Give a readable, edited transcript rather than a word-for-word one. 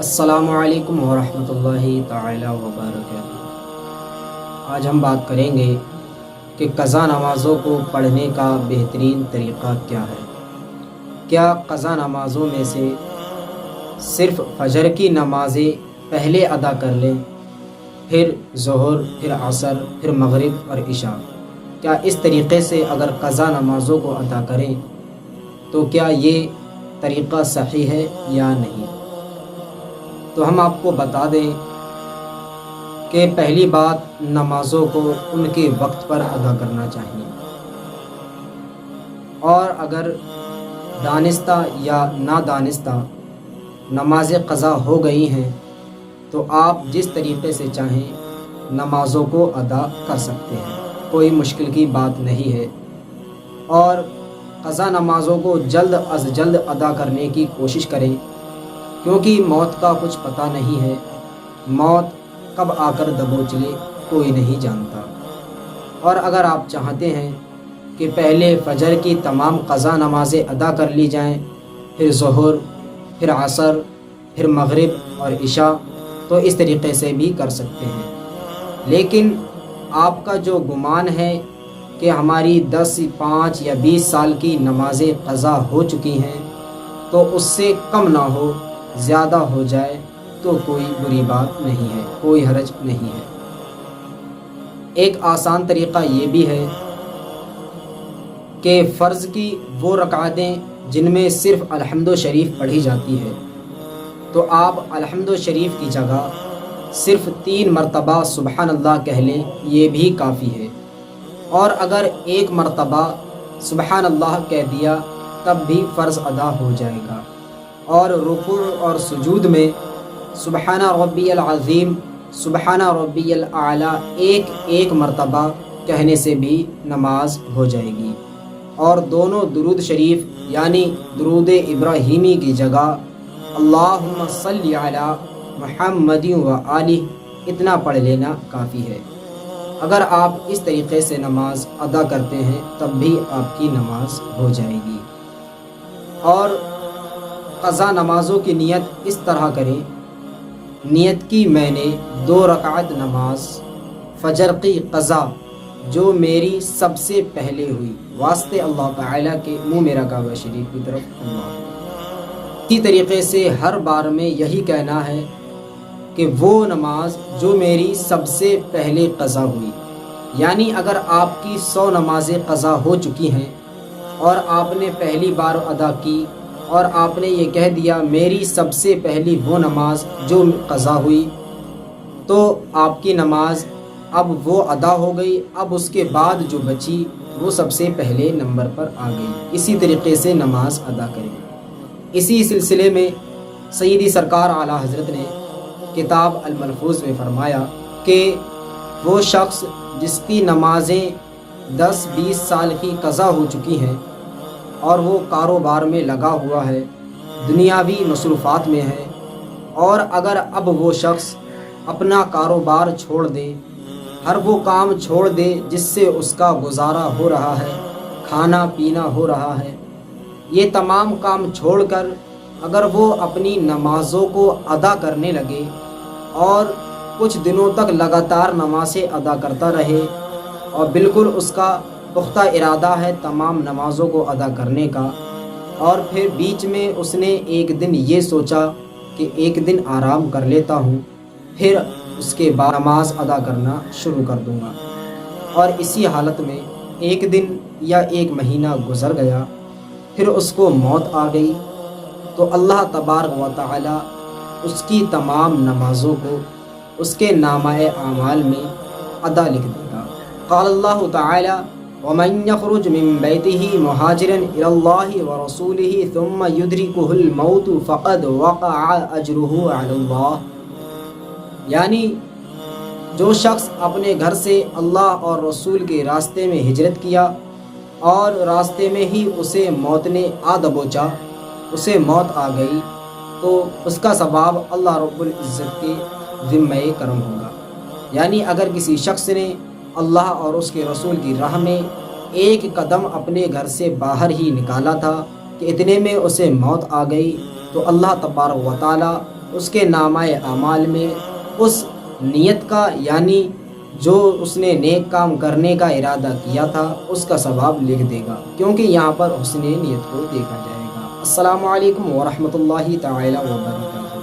السلام علیکم ورحمۃ اللہ تعالی وبرکاتہ۔ آج ہم بات کریں گے کہ قضا نمازوں کو پڑھنے کا بہترین طریقہ کیا ہے۔ کیا قضا نمازوں میں سے صرف فجر کی نمازیں پہلے ادا کر لیں، پھر ظہر، پھر عصر، پھر مغرب اور عشاء؟ کیا اس طریقے سے اگر قضا نمازوں کو ادا کریں تو کیا یہ طریقہ صحیح ہے یا نہیں؟ تو ہم آپ کو بتا دیں کہ پہلی بات، نمازوں کو ان کے وقت پر ادا کرنا چاہیے، اور اگر دانستہ یا نادانستہ نمازیں قضا ہو گئی ہیں تو آپ جس طریقے سے چاہیں نمازوں کو ادا کر سکتے ہیں، کوئی مشکل کی بات نہیں ہے۔ اور قضا نمازوں کو جلد از جلد ادا کرنے کی کوشش کریں، کیونکہ موت کا کچھ پتہ نہیں ہے، موت کب آ کر دبوچ لے کوئی نہیں جانتا۔ اور اگر آپ چاہتے ہیں کہ پہلے فجر کی تمام قضا نمازیں ادا کر لی جائیں، پھر ظہر، پھر عصر، پھر مغرب اور عشاء، تو اس طریقے سے بھی کر سکتے ہیں۔ لیکن آپ کا جو گمان ہے کہ ہماری 10، 5 یا 20 سال کی نمازیں قضا ہو چکی ہیں تو اس سے کم نہ ہو، زیادہ ہو جائے تو کوئی بری بات نہیں ہے، کوئی حرج نہیں ہے۔ ایک آسان طریقہ یہ بھی ہے کہ فرض کی وہ رکعتیں جن میں صرف الحمد شریف پڑھی جاتی ہے، تو آپ الحمد شریف کی جگہ صرف 3 مرتبہ سبحان اللہ کہہ لیں، یہ بھی کافی ہے۔ اور اگر 1 مرتبہ سبحان اللہ کہہ دیا تب بھی فرض ادا ہو جائے گا۔ اور رکوع اور سجود میں سبحان ربی العظیم، سبحان ربی الاعلی ایک مرتبہ کہنے سے بھی نماز ہو جائے گی۔ اور دونوں درود شریف یعنی درود ابراہیمی کی جگہ اللہم صلی علی محمد و آلہ اتنا پڑھ لینا کافی ہے۔ اگر آپ اس طریقے سے نماز ادا کرتے ہیں تب بھی آپ کی نماز ہو جائے گی۔ اور قضا نمازوں کی نیت اس طرح کریں، نیت کی میں نے 2 رکعت نماز فجر کی قضا جو میری سب سے پہلے ہوئی، واسطے اللہ تعالیٰ کے، منہ میرا کعبہ شریف کی طرف اللہ۔ اسی طریقے سے ہر بار میں یہی کہنا ہے کہ وہ نماز جو میری سب سے پہلے قضا ہوئی، یعنی اگر آپ کی 100 نمازیں قضا ہو چکی ہیں اور آپ نے پہلی بار ادا کی اور آپ نے یہ کہہ دیا میری سب سے پہلی وہ نماز جو قضا ہوئی، تو آپ کی نماز اب وہ ادا ہو گئی، اب اس کے بعد جو بچی وہ سب سے پہلے نمبر پر آ گئی۔ اسی طریقے سے نماز ادا کریں۔ اسی سلسلے میں سیدی سرکار اعلیٰ حضرت نے کتاب الملفوظ میں فرمایا کہ وہ شخص جس کی نمازیں 10، 20 سال کی قضا ہو چکی ہیں اور وہ کاروبار میں لگا ہوا ہے، دنیاوی مصروفات میں ہے، اور اگر اب وہ شخص اپنا کاروبار چھوڑ دے، ہر وہ کام چھوڑ دے جس سے اس کا گزارا ہو رہا ہے، کھانا پینا ہو رہا ہے، یہ تمام کام چھوڑ کر اگر وہ اپنی نمازوں کو ادا کرنے لگے اور کچھ دنوں تک لگاتار نمازیں ادا کرتا رہے، اور بالکل اس کا پختہ ارادہ ہے تمام نمازوں کو ادا کرنے کا، اور پھر بیچ میں اس نے ایک دن یہ سوچا کہ ایک دن آرام کر لیتا ہوں، پھر اس کے بعد نماز ادا کرنا شروع کر دوں گا، اور اسی حالت میں ایک دن یا ایک مہینہ گزر گیا، پھر اس کو موت آ گئی، تو اللہ تبارک و تعالی اس کی تمام نمازوں کو اس کے نامہ اعمال میں ادا لکھ دے گا۔ قال اللہ تعالی وَمَنْ يَخْرُجْ مِنْ بَيْتِهِ مُهَاجِرًا إِلَى اللَّهِ وَرَسُولِهِ ثُمَّ يُدْرِكُهُ الْمَوْتُ فَقَدْ وَقَعَ أَجْرُهُ عَلَى اللَّهِ، یعنی جو شخص اپنے گھر سے اللہ اور رسول کے راستے میں ہجرت کیا اور راستے میں ہی اسے موت نے آ دبوچا، اسے موت آ گئی، تو اس کا ثواب اللہ رب العزت کے ذمہ کرم ہوگا۔ یعنی اگر کسی شخص نے اللہ اور اس کے رسول کی راہ میں ایک قدم اپنے گھر سے باہر ہی نکالا تھا کہ اتنے میں اسے موت آ گئی، تو اللہ تبارک و تعالی اس کے نامہ اعمال میں اس نیت کا، یعنی جو اس نے نیک کام کرنے کا ارادہ کیا تھا، اس کا ثواب لکھ دے گا، کیونکہ یہاں پر حسن نیت کو دیکھا جائے گا۔ السلام علیکم ورحمۃ اللہ تعالی وبرکاتہ۔